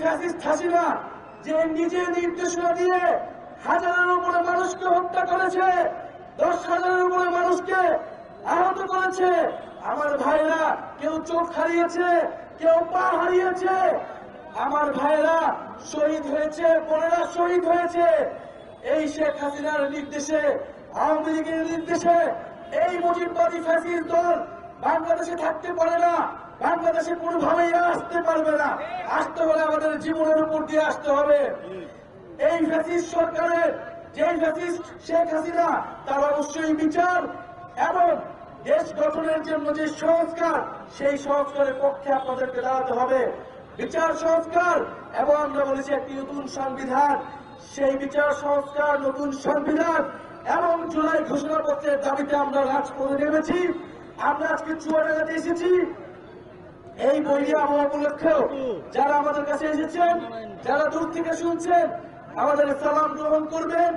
Fascist Hasina যে নিজে নির্দেশনা দিয়ে হাজারের উপরে মানুষকে হত্যা করেছে, 10,000-এর উপরে মানুষকে আহত করেছে। আমার ভাইরা কেউ চোখ হারিয়েছে, কেউ পা হারিয়েছে। আমার ভাইরা শহীদ হয়েছে, বোনেরা শহীদ হয়েছে। এই শেখ হাসিনার নির্দেশে, আওয়ামী লীগের নির্দেশে এই মুজিববাদী ফ্যাসিস্ট দল বাংলাদেশে থাকতে পারে না, বাংলাদেশে কোনোভাবেই আসতে পারবে না। আসতে হলে আমাদের জীবনের উপর দিয়ে আসতে হবে। এই ফ্যাসিস্ট সরকারের, যে ফ্যাসিস্ট শেখ হাসিনা, তার অবশ্যই বিচার এবং দেশ গঠনের জন্য যে সংস্কার, সেই সংস্কারের পক্ষে আপনাদেরকে দাঁড়াতে হবে। বিচার সংস্কার এবং আমরা বলেছি একটি নতুন সংবিধান, সেই বিচার সংস্কার, নতুন সংবিধান এবং জুলাই ঘোষণাপত্রের দাবিতে আমরা রাজপথে নেমেছি। আমরা আজকে চুয়াডাঙ্গাতে এসেছি এই বইয়ে আবহাওয়া উপলক্ষেও যারা আমাদের কাছে এসেছেন, যারা দূর থেকে শুনছেন, আমাদের সালাম গ্রহণ করবেন।